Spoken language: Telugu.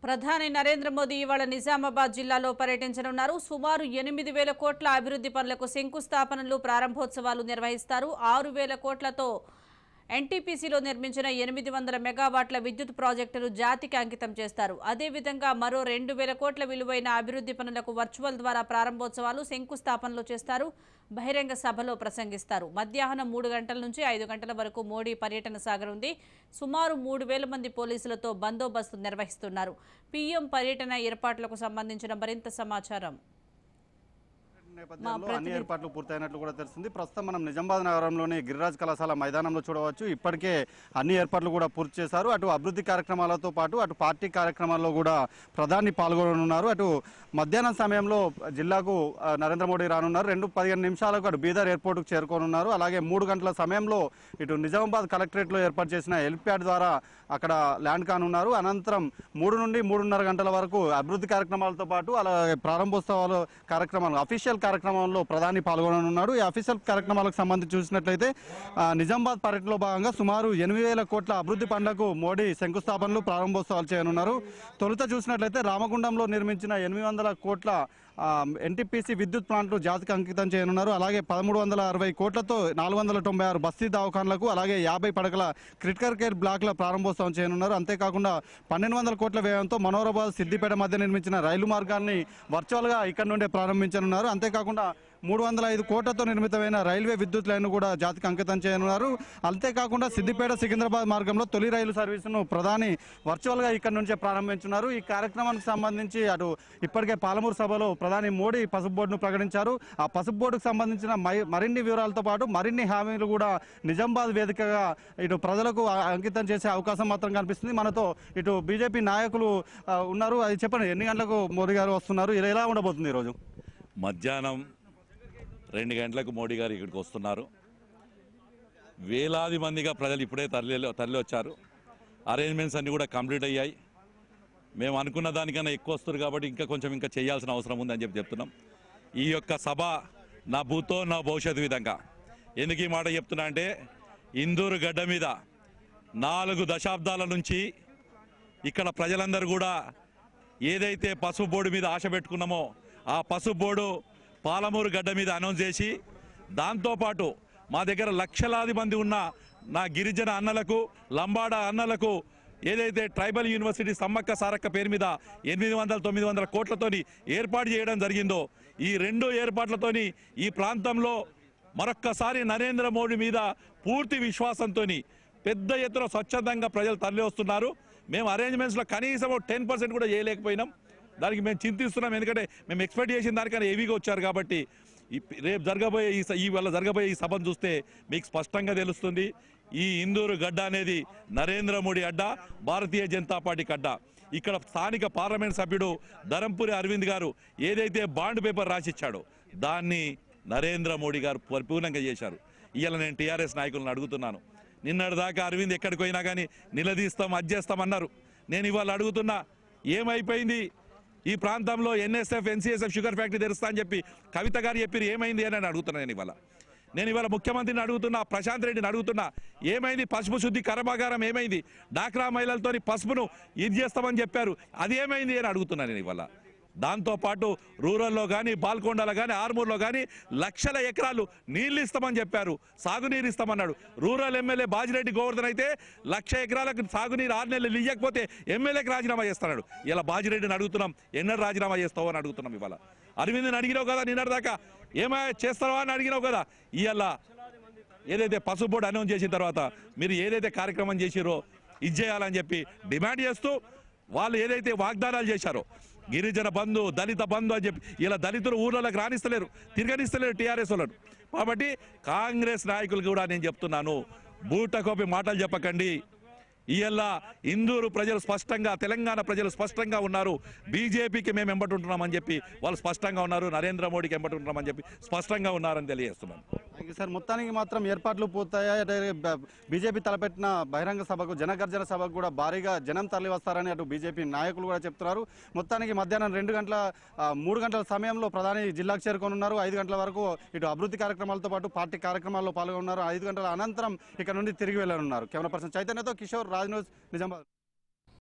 ప్రధాని నరేంద్ర మోదీ ఇవాళ నిజామాబాద్ జిల్లాలో పర్యటించనున్నారు. సుమారు 8,000 కోట్ల అభివృద్ధి పనులకు శంకుస్థాపనలు, ప్రారంభోత్సవాలు నిర్వహిస్తారు. 6,000 కోట్లతో ఎన్టీపీసీలో నిర్మించిన 800 మెగావాట్ల విద్యుత్ ప్రాజెక్టును జాతికి అంకితం చేస్తారు. అదేవిధంగా మరో 2,000 కోట్ల విలువైన అభివృద్ధి పనులకు వర్చువల్ ద్వారా ప్రారంభోత్సవాలు, శంకుస్థాపనలు చేస్తారు. బహిరంగ సభలో ప్రసంగిస్తారు. మధ్యాహ్నం 3 గంటల నుంచి 5 గంటల వరకు మోడీ పర్యటన సాగనుంది. సుమారు 3,000 మంది పోలీసులతో బందోబస్తు నిర్వహిస్తున్నారు. పీఎం పర్యటన ఏర్పాట్లకు సంబంధించిన మరింత సమాచారం నేపథ్యంలో అన్ని ఏర్పాట్లు పూర్తయినట్లు కూడా తెలుస్తుంది. ప్రస్తుతం మనం నిజామాబాద్ నగరంలోని గిరిరాజ్ కళాశాల మైదానంలో చూడవచ్చు. ఇప్పటికే అన్ని ఏర్పాట్లు కూడా పూర్తి చేశారు. అటు అభివృద్ధి కార్యక్రమాలతో పాటు అటు పార్టీ కార్యక్రమాల్లో కూడా ప్రధాని పాల్గొననున్నారు. అటు మధ్యాహ్నం సమయంలో జిల్లాకు నరేంద్ర మోడీ రానున్నారు. 2:15 నిమిషాలకు అటు బీదర్ ఎయిర్పోర్టుకు చేరుకోనున్నారు. అలాగే 3 గంటల సమయంలో ఇటు నిజామాబాద్ కలెక్టరేట్లో ఏర్పాటు చేసిన హెలిప్యాడ్ ద్వారా అక్కడ ల్యాండ్ కానున్నారు. అనంతరం 3 నుండి 3:30 గంటల వరకు అభివృద్ధి కార్యక్రమాలతో పాటు అలాగే ప్రారంభోత్సవాలు కార్యక్రమాలు అఫీషియల్ కార్యక్రమంలో ప్రధాని పాల్గొననున్నారు. ఈ అఫీషియల్ కార్యక్రమాలకు సంబంధించి చూసినట్లయితే నిజామాబాద్ పర్యటనలో భాగంగా సుమారు 8,000 కోట్ల అభివృద్ధి పనులకు మోడీ శంకుస్థాపనలు, ప్రారంభోత్సవాలు చేయనున్నారు. తొలుత చూసినట్లయితే రామగుండంలో నిర్మించిన 800 కోట్ల ఎన్టీపీసీ విద్యుత్ ప్లాంట్లు జాతికి అంకితం చేయనున్నారు. అలాగే 1,360 కోట్లతో 496 బస్తీ దవాఖాన్లకు అలాగే 50 పడకల క్రిటికల్ కేర్ బ్లాక్ల ప్రారంభోత్సవం చేయనున్నారు. అంతేకాకుండా 1,200 కోట్ల వ్యయంతో మనోహరాబాద్ సిద్దిపేట మధ్య నిర్మించిన రైలు మార్గాన్ని వర్చువల్గా ఇక్కడ నుండే ప్రారంభించనున్నారు. అంతేకాకుండా 305 కోట్లతో నిర్మితమైన రైల్వే విద్యుత్ లైన్ కూడా జాతికి అంకితం చేయనున్నారు. అంతేకాకుండా సిద్దిపేట సికింద్రాబాద్ మార్గంలో తొలి రైలు సర్వీసును ప్రధాని వర్చువల్గా ఇక్కడ నుంచే ప్రారంభించున్నారు. ఈ కార్యక్రమానికి సంబంధించి అటు ఇప్పటికే పాలమూరు సభలో ప్రధాని మోడీ పసుపు బోర్డును ప్రకటించారు. ఆ పసుపు బోర్డుకు సంబంధించిన మరిన్ని వివరాలతో పాటు మరిన్ని హామీలు కూడా నిజామాబాద్ వేదికగా ఇటు ప్రజలకు అంకితం చేసే అవకాశం మాత్రం కనిపిస్తుంది. మనతో ఇటు బీజేపీ నాయకులు ఉన్నారు. అది చెప్పండి, ఎన్ని గంటలకు మోడీ గారు వస్తున్నారు, ఇలా ఎలా ఉండబోతుంది ఈరోజు? మధ్యాహ్నం 2 గంటలకు మోడీ గారు ఇక్కడికి వస్తున్నారు. వేలాది మందిగా ప్రజలు ఇప్పుడే తరలి వచ్చారు. అరేంజ్మెంట్స్ అన్నీ కూడా కంప్లీట్ అయ్యాయి. మేము అనుకున్న దానికన్నా ఎక్కువ వస్తారు కాబట్టి ఇంకా చేయాల్సిన అవసరం ఉందని చెప్తున్నాం. ఈ యొక్క సభ నా భూతో నా భవిష్యత్తు విధంగా ఎందుకు ఈ మాట చెప్తున్నా అంటే, ఇందూరు గడ్డ మీద 4 దశాబ్దాల నుంచి ఇక్కడ ప్రజలందరూ కూడా ఏదైతే పసుపు బోర్డు మీద ఆశ పెట్టుకున్నామో ఆ పసుపు బోర్డు పాలమూరు గడ్డ మీద అనౌన్స్ చేసి, దాంతోపాటు మా దగ్గర లక్షలాది మంది ఉన్న నా గిరిజన అన్నలకు, లంబాడ అన్నలకు ఏదైతే ట్రైబల్ యూనివర్సిటీ సమ్మక్క సారక్క పేరు మీద 800-900 కోట్లతోని ఏర్పాటు చేయడం జరిగిందో, ఈ 2 ఏర్పాట్లతోని ఈ ప్రాంతంలో మరొక్కసారి నరేంద్ర మోడీ మీద పూర్తి విశ్వాసంతో పెద్ద ఎత్తున స్వచ్ఛందంగా ప్రజలు తరలి వస్తున్నారు. మేము అరేంజ్మెంట్స్లో కనీసం 10% కూడా చేయలేకపోయినాం. దానికి మేము చింతిస్తున్నాం. ఎందుకంటే మేము ఎక్స్పెక్ట్ చేసిన దానికన్నా హెవీగా వచ్చారు. కాబట్టి రేపు జరగబోయే ఈ సభను చూస్తే మీకు స్పష్టంగా తెలుస్తుంది. ఈ ఇందూరు గడ్డ అనేది నరేంద్ర మోడీ అడ్డ, భారతీయ జనతా పార్టీకి అడ్డ. ఇక్కడ స్థానిక పార్లమెంట్ సభ్యుడు ధరంపురి అరవింద్ గారు ఏదైతే బాండ్ పేపర్ రాసిచ్చాడో దాన్ని నరేంద్ర మోడీ గారు పరిపూర్ణంగా చేశారు. ఇవాళ నేను టీఆర్ఎస్ నాయకులను అడుగుతున్నాను. నిన్నటిదాకా అరవింద్ ఎక్కడికి పోయినా కానీ నిలదీస్తాం, అది చేస్తామన్నారు. నేను ఇవాళ అడుగుతున్నా, ఏమైపోయింది? ఈ ప్రాంతంలో ఎన్ఎస్ఎఫ్, ఎన్సీఎస్ఎఫ్ షుగర్ ఫ్యాక్టరీ తెరుస్తా అని చెప్పి కవిత గారు చెప్పి ఏమైంది అని అడుగుతున్నాను. నేను ఇవాళ ముఖ్యమంత్రిని అడుగుతున్నా, ప్రశాంత్ రెడ్డిని అడుగుతున్నా, ఏమైంది? పసుపు శుద్ధి కర్మాగారం ఏమైంది? డాక్రా మహిళలతో పసుపును ఇది చేస్తామని చెప్పారు, అది ఏమైంది అని అడుగుతున్నాను నేను ఇవాళ. దాంతోపాటు రూరల్లో కానీ, బాల్కొండలో కానీ, ఆర్మూర్లో కానీ లక్షల ఎకరాలు నీళ్ళు ఇస్తామని చెప్పారు, సాగునీరు ఇస్తామన్నాడు. రూరల్ ఎమ్మెల్యే బాజిరెడ్డి గోవర్ధన్ అయితే 1,00,000 ఎకరాలకు సాగునీరు 6 నెలలు ఇవ్వకపోతే ఎమ్మెల్యేకి రాజీనామా చేస్తున్నాడు. ఇలా బాజిరెడ్డిని అడుగుతున్నాం, ఎన్నడూ రాజీనామా చేస్తావు అని అడుగుతున్నాం. ఇవాళ అరవింద్ని అడిగినావు కదా, నిన్నటిదాకా ఏమైనా చేస్తావా అని అడిగినావు కదా. ఇవాళ ఏదైతే పసుపు బోర్డు అనౌన్స్ చేసిన తర్వాత మీరు ఏదైతే కార్యక్రమం చేసిరో ఇది చేయాలని చెప్పి డిమాండ్ చేస్తూ వాళ్ళు ఏదైతే వాగ్దానాలు చేశారో, గిరిజన బంధు, దళిత బంధు అని చెప్పి ఇలా దళితులు ఊర్లలోకి రాణిస్తలేరు, తిరగనిస్తలేరు టీఆర్ఎస్ వాళ్ళను. కాబట్టి కాంగ్రెస్ నాయకులు కూడా నేను చెప్తున్నాను, బూటకోపి మాటలు చెప్పకండి. ఇవాళ ఇందూరు ప్రజలు స్పష్టంగా, తెలంగాణ ప్రజలు స్పష్టంగా ఉన్నారు. బీజేపీకి మేము ఎంబటుంటున్నామని చెప్పి వాళ్ళు స్పష్టంగా ఉన్నారు, నరేంద్ర మోడీకి ఎంబటుంటున్నామని చెప్పి స్పష్టంగా ఉన్నారని తెలియజేస్తున్నాను. సార్, మొత్తానికి మాత్రం ఏర్పాట్లు పూర్తయ్యాయి. బీజేపీ తలపెట్టిన బహిరంగ సభకు, జనగర్జన సభకు కూడా భారీగా జనం తరలి వస్తారని అటు బీజేపీ నాయకులు కూడా చెప్తున్నారు. మొత్తానికి మధ్యాహ్నం 3 గంటల సమయంలో ప్రధాని జిల్లాకు చేరుకోనున్నారు. 5 గంటల వరకు ఇటు అభివృద్ధి కార్యక్రమాలతో పాటు పార్టీ కార్యక్రమాల్లో పాల్గొన్నారు. 5 గంటల అనంతరం ఇక్కడ నుండి తిరిగి వెళ్లనున్నారు. కెమెరా పర్సన్ చైతన్యతో కిషోర్, రాజ్ న్యూస్, నిజామాబాద్.